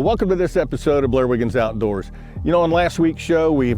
Welcome to this episode of Blair Wiggins Outdoors. You know, on last week's show, we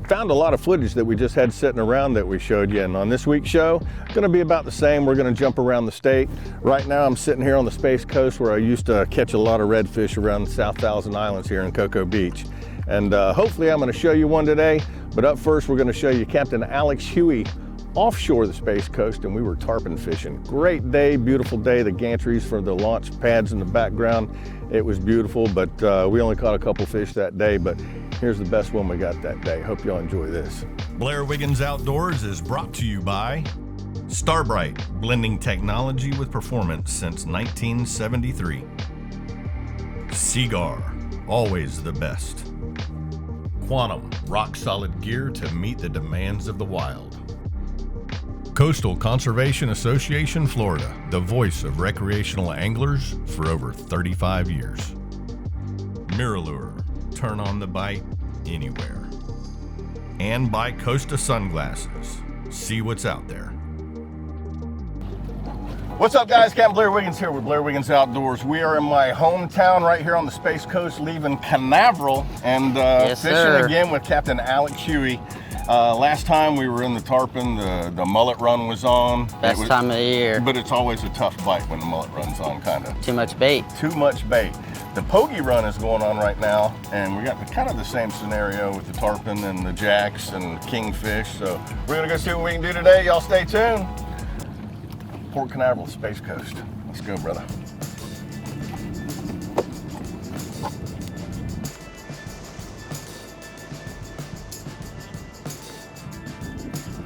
found a lot of footage that we just had sitting around that we showed you. And on this week's show, it's going to be about the same. We're going to jump around the state. Right now, I'm sitting here on the Space Coast where I used to catch a lot of redfish around the South Thousand Islands here in Cocoa Beach. And hopefully I'm going to show you one today. But up first, we're going to show you Captain Alex Huey offshore the Space Coast, and we were tarpon fishing. Great day, beautiful day. The gantries for the launch pads in the background. It was beautiful, but we only caught a couple fish that day, but here's the best one we got that day. Hope y'all enjoy this. Blair Wiggins Outdoors is brought to you by Starbright, blending technology with performance since 1973. Seagar, always the best. Quantum, rock-solid gear to meet the demands of the wild. Coastal Conservation Association Florida, the voice of recreational anglers for over 35 years. Miralure, turn on the bite anywhere. And by Costa Sunglasses, see what's out there. What's up, guys? Captain Blair Wiggins here with Blair Wiggins Outdoors. We are in my hometown right here on the Space Coast, leaving Canaveral and fishing again with Captain Alex Huey. Last time we were in the Tarpon, the mullet run was on. Best time of the year. But it's always a tough bite when the mullet run's on, kind of. Too much bait. Too much bait. The Pogie run is going on right now, and we got kind of the same scenario with the Tarpon and the Jacks and Kingfish. So we're gonna go see what we can do today. Y'all stay tuned. Port Canaveral, Space Coast. Let's go, brother.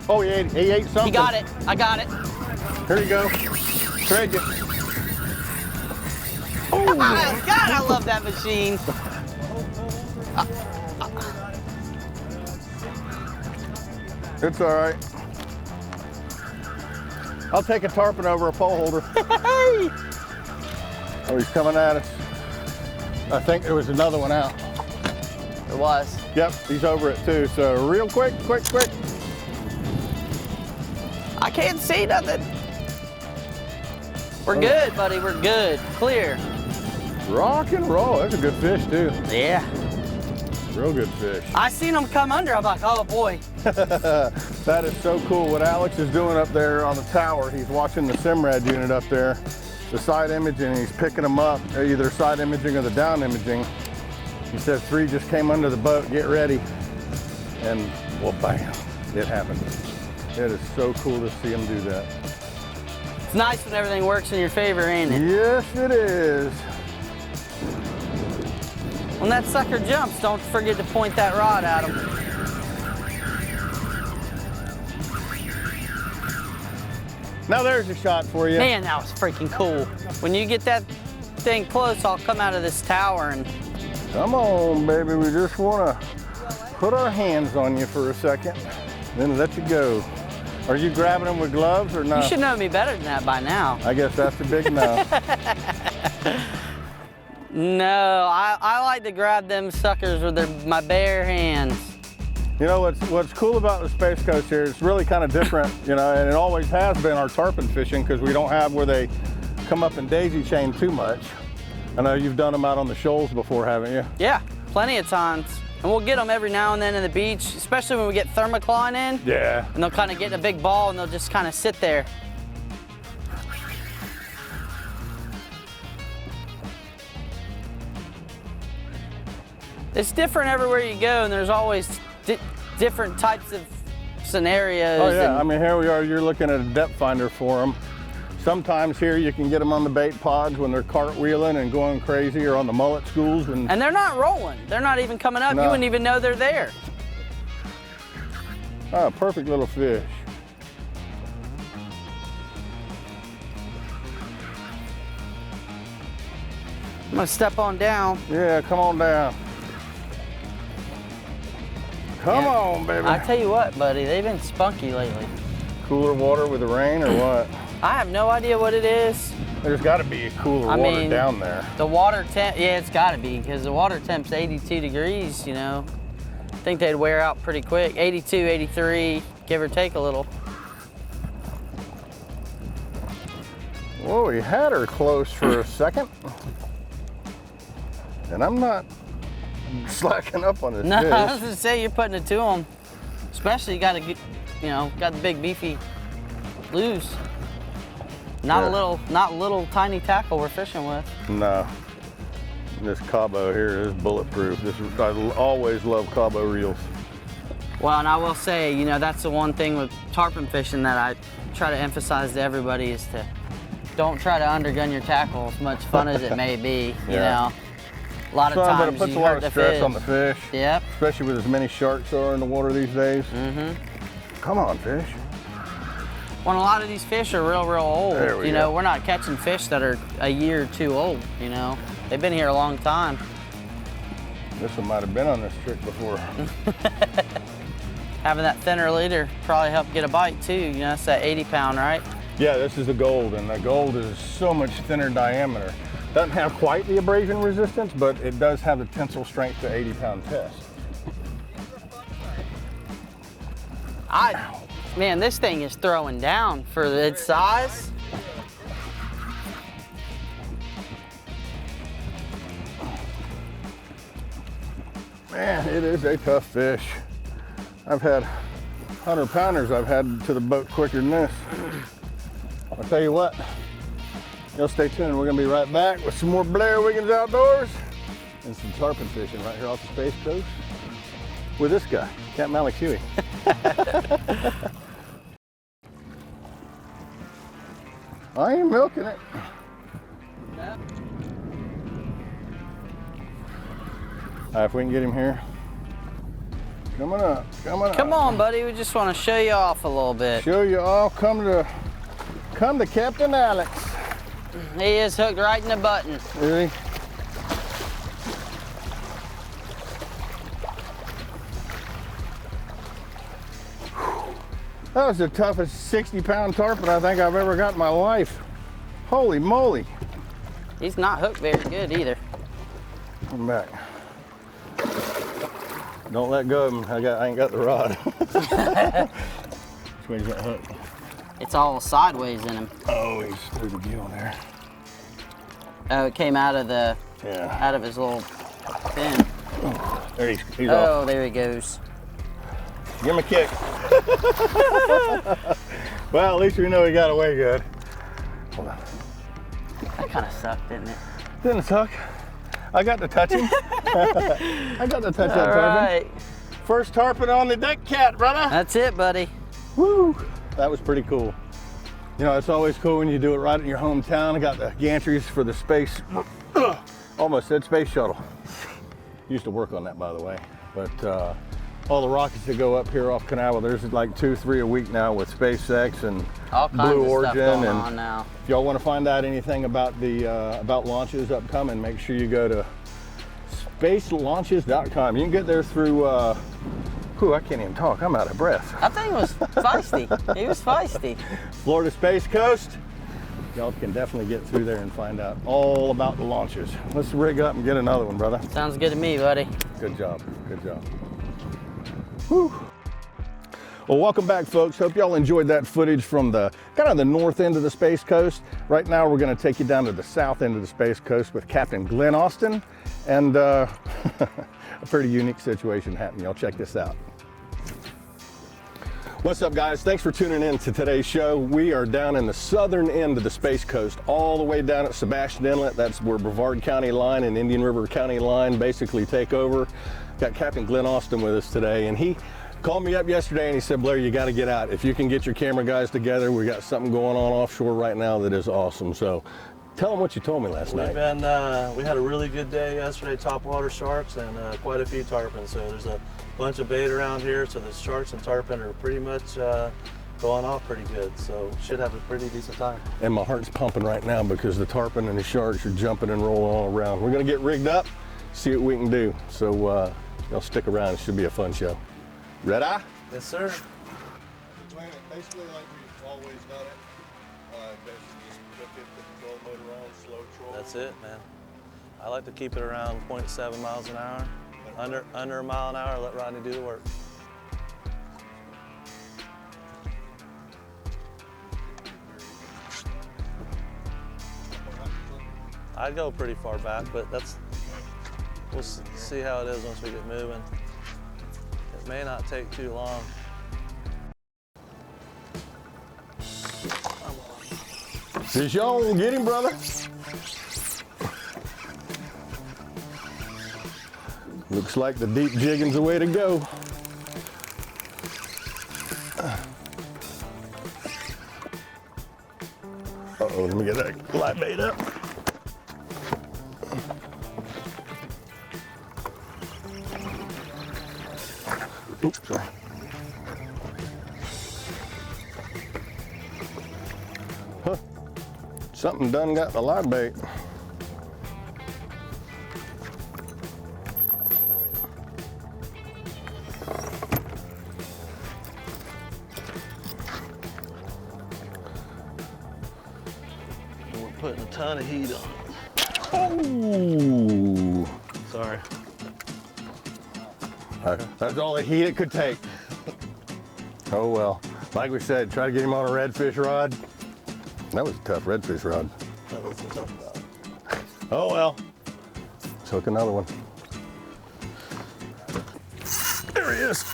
Oh, he ate something. He got it. I got it. Here you go. Trade you. Oh, God, I love that machine. It's all right. I'll take a tarpon over a pole holder. Oh, he's coming at us. I think there was another one out. It was. Yep, he's over it too. So real quick. I can't see nothing. We're good, buddy. We're good. Clear. Rock and roll. That's a good fish too. Yeah. Real good fish. I seen him come under. I'm like, oh boy. That is so cool. What Alex is doing up there on the tower, he's watching the Simrad unit up there, the side imaging, and he's picking them up, either side imaging or the down imaging. He said 3 just came under the boat, get ready. And well, bam, it happened. It is so cool to see him do that. It's nice when everything works in your favor, ain't it? Yes, it is. When that sucker jumps, don't forget to point that rod at him. Now there's a shot for you. Man, that was freaking cool. When you get that thing close, I'll come out of this tower and... Come on, baby. We just want to put our hands on you for a second, then let you go. Are you grabbing them with gloves or not? You should know me better than that by now. I guess that's the big no. No, I like to grab them suckers with my bare hands. You know, what's cool about the Space Coast here, it's really kind of different, you know, and it always has been our tarpon fishing because we don't have where they come up and daisy chain too much. I know you've done them out on the shoals before, haven't you? Yeah, plenty of times. And we'll get them every now and then in the beach, especially when we get thermocline in. Yeah. And they'll kind of get in a big ball and they'll just kind of sit there. It's different everywhere you go, and there's always different types of scenarios. Oh yeah, I mean, here we are, you're looking at a depth finder for them. Sometimes here you can get them on the bait pods when they're cartwheeling and going crazy, or on the mullet schools. And they're not rolling. They're not even coming up. No. You wouldn't even know they're there. Oh, perfect little fish. I'm gonna step on down. Yeah, come on down. Come on, baby. I tell you what, buddy, they've been spunky lately. Cooler water with the rain or what? I have no idea what it is. There's got to be cooler water down there. The water temp, yeah, it's got to be, because the water temp's 82 degrees, you know. I think they'd wear out pretty quick. 82, 83, give or take a little. Well, we had her close for a second. And I'm not slacking up on this No, fish. I was gonna say you're putting it to them. Especially you got to get, you know, got the big beefy blues. Not Yeah. a little tiny tackle we're fishing with. No. This Cabo here is bulletproof. I always love Cabo reels. Well, and I will say, you know, that's the one thing with tarpon fishing that I try to emphasize to everybody is to don't try to undergun your tackle, as much fun as it may be. You Yeah. know, a lot of But times it puts you a lot hurt of the stress fish. on the fish. Yep. Especially with as many sharks are in the water these days. Mm-hmm. Come on, fish. When a lot of these fish are real old, There we you know, go. we're not catching fish that are a year or two old, you know. They've been here a long time. This one might have been on this trick before. Having that thinner leader probably helped get a bite too. You know, that's that 80-pound, right? Yeah, this is the gold, and the gold is so much thinner diameter. Doesn't have quite the abrasion resistance, but it does have the tensile strength to 80-pound test. Man, this thing is throwing down for its size. Man, it is a tough fish. I've had 100-pounders I've had to the boat quicker than this. I'll tell you what, y'all stay tuned. We're gonna be right back with some more Blair Wiggins Outdoors and some tarpon fishing right here off the Space Coast with this guy, Captain Alex Huey. I ain't milking it. If we can get him here. Coming up, coming up. Come on, buddy. We just want to show you off a little bit. Show you all. Come to Captain Alex. He is hooked right in the button. Is he? That was the toughest 60-pound tarpon I think I've ever got in my life. Holy moly. He's not hooked very good either. I'm back. Don't let go of him. I ain't got the rod. Which way's that hook? It's all sideways in him. Oh, he's through the gill there. Oh, it came out of the Yeah. out of his little fin. There he's Oh, off. there he goes. Give him a kick. Well, at least we know he got away good. Hold on. That kind of sucked, didn't it? Didn't suck. I got to touch him. I got to touch that All tarpon. right. First tarpon on the deck cat, brother. That's it, buddy. Woo! That was pretty cool. You know, it's always cool when you do it right in your hometown. I got the gantries for the space, almost said space shuttle. Used to work on that, by the way. But all the rockets that go up here off Kanawha, there's like 2-3 a week now with SpaceX and All kinds Blue of Origin. stuff going And on now. if y'all want to find out anything about the about launches upcoming, make sure you go to spacelaunches.com. You can get there through. I can't even talk. I'm out of breath. That thing was feisty. He was feisty. Florida Space Coast. Y'all can definitely get through there and find out all about the launches. Let's rig up and get another one, brother. Sounds good to me, buddy. Good job. Good job. Whew. Well, welcome back, folks. Hope y'all enjoyed that footage from the kind of the north end of the Space Coast. Right now, we're going to take you down to the south end of the Space Coast with Captain Glenn Austin, and a pretty unique situation happened. Y'all check this out. What's up, guys? Thanks for tuning in to today's show. We are down in the southern end of the Space Coast, all the way down at Sebastian Inlet. That's where Brevard County line and Indian River County line basically take over. Got Captain Glenn Austin with us today, and he called me up yesterday and he said, Blair, you got to get out. If you can get your camera guys together, we got something going on offshore right now that is awesome. So tell them what you told me last night. We had a really good day yesterday, topwater sharks and quite a few tarpon. So there's a bunch of bait around here, so the sharks and tarpon are pretty much going off pretty good. So should have a pretty decent time. And my heart's pumping right now because the tarpon and the sharks are jumping and rolling all around. We're gonna get rigged up, see what we can do. So y'all stick around, it should be a fun show. Ready? Yes, sir. Basically like we've always done it. Basically just hook it, the control motor on, slow troll. That's it, man. I like to keep it around 0.7 miles an hour. Under a mile an hour, let Rodney do the work. I'd go pretty far back, but that's we'll see how it is once we get moving. It may not take too long. Fish on, get him, brother. Looks like the deep jigging's the way to go. Uh-oh, let me get that live bait up. Oops, sorry. Huh, something done got the live bait. Putting a ton of heat on it. Oh! Sorry. That's all the heat it could take. Oh well. Like we said, try to get him on a redfish rod. That was a tough redfish rod. That was a tough rod. Oh well. Let's hook another one. There he is.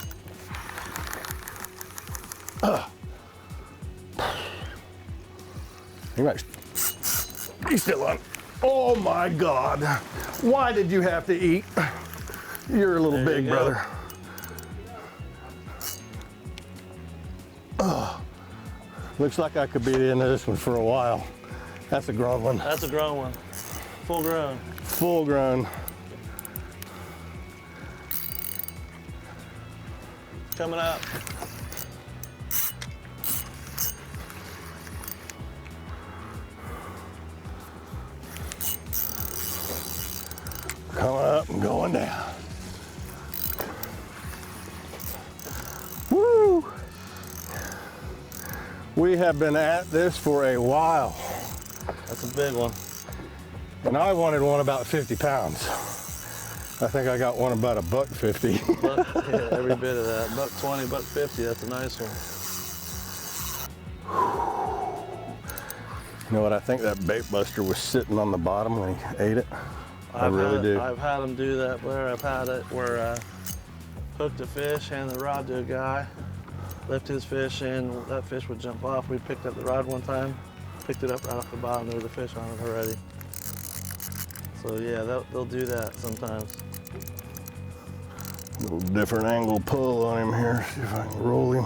He's still on. Oh my God. Why did you have to eat? You're a little big, brother. Oh, looks like I could be the end of this one for a while. That's a grown one. That's a grown one. Full grown. Full grown. Coming up. Coming up and going down. Woo! We have been at this for a while. That's a big one. And I wanted one about 50 pounds. I think I got one about $1.50. Yeah, every bit of that. $1.20, $1.50, that's a nice one. You know what, I think that bait buster was sitting on the bottom when he ate it. I really do. I've had them do that, Blair. I've had it where I hooked a fish, handed the rod to a guy, left his fish in, that fish would jump off. We picked up the rod one time, picked it up right off the bottom, there was a fish on it already. So yeah, they'll do that sometimes. A little different angle pull on him here, see if I can roll him.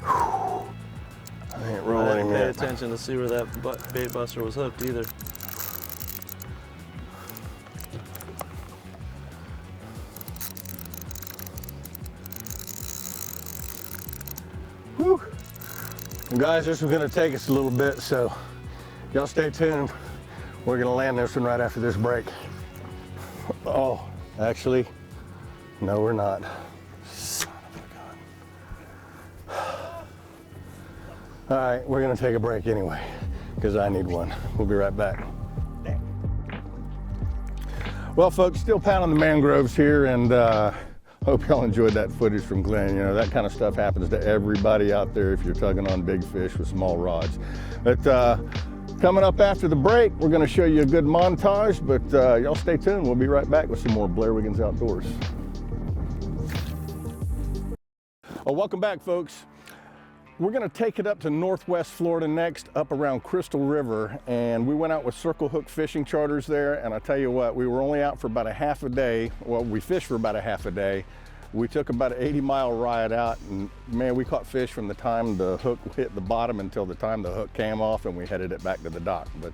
I ain't rolling him Pay yet. attention to see where that bait buster was hooked either. Whew. Well, guys, this is gonna take us a little bit, so y'all stay tuned. We're gonna land this one right after this break. Oh, actually, no, we're not. Son of a gun. All right, we're gonna take a break anyway, because I need one. We'll be right back. Well, folks, still pounding the mangroves here, and hope y'all enjoyed that footage from Glenn. You know, that kind of stuff happens to everybody out there if you're tugging on big fish with small rods. But coming up after the break, we're gonna show you a good montage, but y'all stay tuned. We'll be right back with some more Blair Wiggins Outdoors. Oh, welcome back, folks. We're gonna take it up to Northwest Florida next, up around Crystal River, and we went out with Circle Hook fishing charters there, and I tell you what, we were only out for about a half a day. Well, we fished for about a half a day. We took about an 80-mile ride out, and man, we caught fish from the time the hook hit the bottom until the time the hook came off, and we headed it back to the dock. But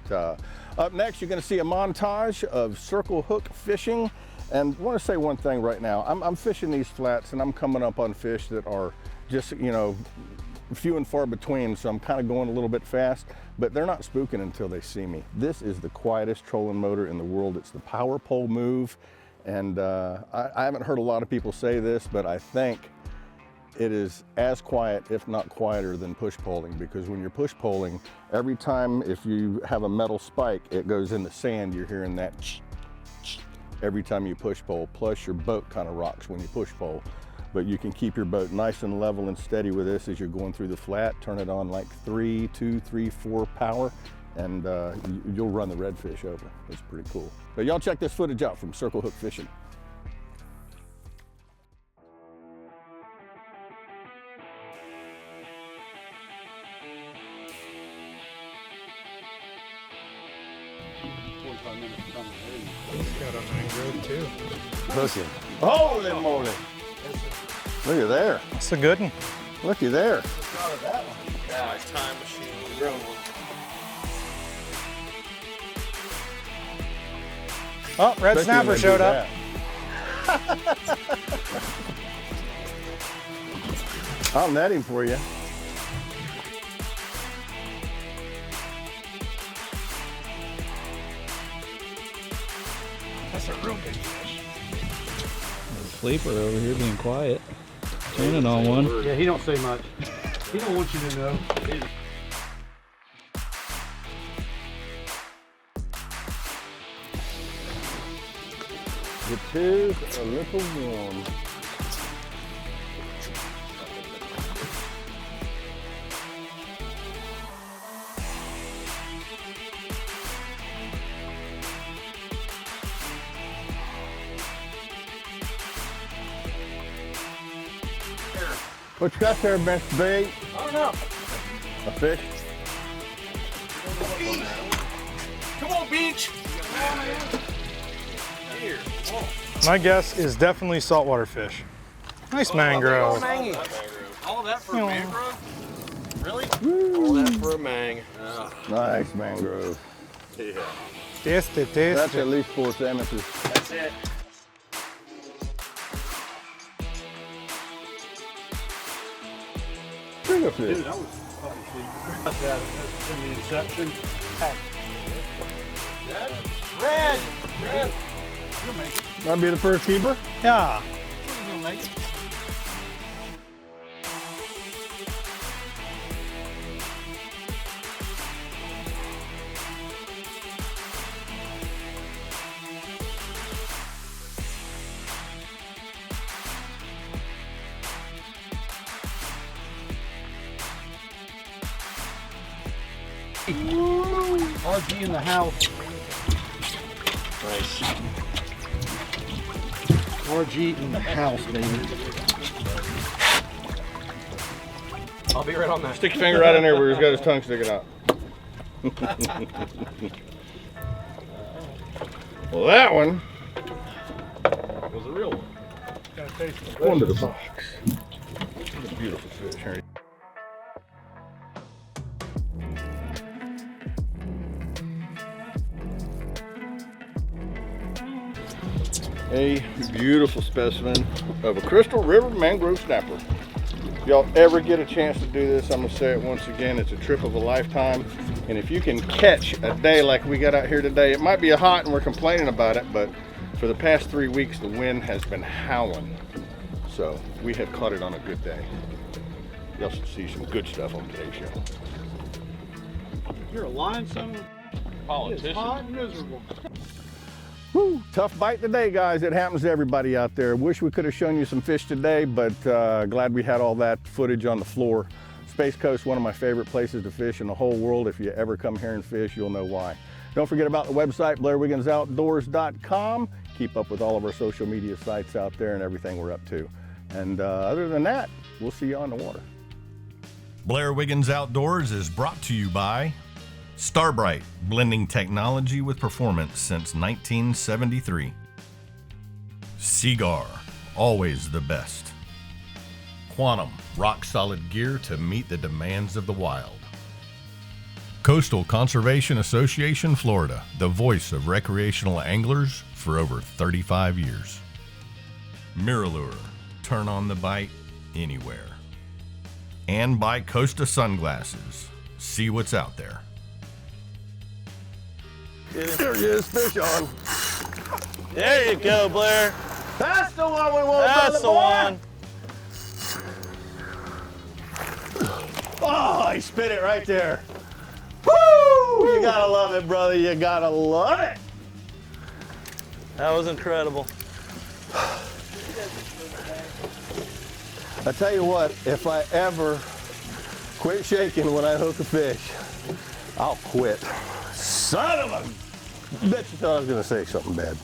up next, you're gonna see a montage of Circle Hook fishing. And I wanna say one thing right now. I'm fishing these flats, and I'm coming up on fish that are just, you know, few and far between, so I'm kind of going a little bit fast, but they're not spooking until they see me. This is the quietest trolling motor in the world. It's the power pole move, and I haven't heard a lot of people say this, but I think it is as quiet, if not quieter, than push poling, because when you're push poling, every time if you have a metal spike, it goes in the sand, you're hearing that every time you push pole, plus your boat kind of rocks when you push pole. But you can keep your boat nice and level and steady with this as you're going through the flat. Turn it on like 3, 2, 3, 4 power, and you'll run the redfish over. It's pretty cool. But y'all check this footage out from Circle Hook Fishing. Got a mangrove too. Looking. Holy moly! Look at there. That's a good one. Looky there. Nice time machine. Oh, red Especially snapper when they showed do up. that. I'll net him for you. That's a real big fish. Sleeper over here being quiet. Turning on one. Yeah, he don't say much. He don't want you to know. It is a little warm. What you got there, Mr. Bait? I don't know. A fish? Come on, beach. My guess is definitely saltwater fish. Nice mangrove. All that for You know. a mangrove? Really? All that for a mang. Nice mangrove. Yeah. Taste it, That's taste at it. least 4 sandwiches. That's it. Bigger fish. Dude, that was obviously that's in the inception. Red! Red! Might be the first keeper. Yeah. RG in the house. Nice. RG in the house, baby. I'll be right on that. Stick your finger right in there where he's got his tongue sticking out. Well, that one Was a real one. Gotta taste it. under the box. What a beautiful fish, Harry. A beautiful specimen of a Crystal River Mangrove Snapper. If y'all ever get a chance to do this, I'm gonna say it once again, it's a trip of a lifetime. And if you can catch a day like we got out here today, it might be hot and we're complaining about it, but for the past 3 weeks, the wind has been howling. So we have caught it on a good day. Y'all should see some good stuff on today's show. You're a lying son of a- Politician. It's hot and miserable. Whew, tough bite today, guys. It happens to everybody out there. Wish we could have shown you some fish today, but glad we had all that footage on the floor. Space Coast, one of my favorite places to fish in the whole world. If you ever come here and fish, you'll know why. Don't forget about the website, BlairWigginsOutdoors.com. Keep up with all of our social media sites out there and everything we're up to. And other than that, we'll see you on the water. Blair Wiggins Outdoors is brought to you by Starbright, blending technology with performance since 1973. Seagar, always the best. Quantum, rock-solid gear to meet the demands of the wild. Coastal Conservation Association Florida, the voice of recreational anglers for over 35 years. Mirrolure, turn on the bite anywhere. And by Costa Sunglasses, see what's out there. There he is, fish on. There you go, Blair. That's the one we want, That's the one. Oh, he spit it right there. Woo! You gotta love it, brother. You gotta love it. That was incredible. I tell you what, if I ever quit shaking when I hook a fish, I'll quit. Son of a... Bet you thought I was gonna say something bad.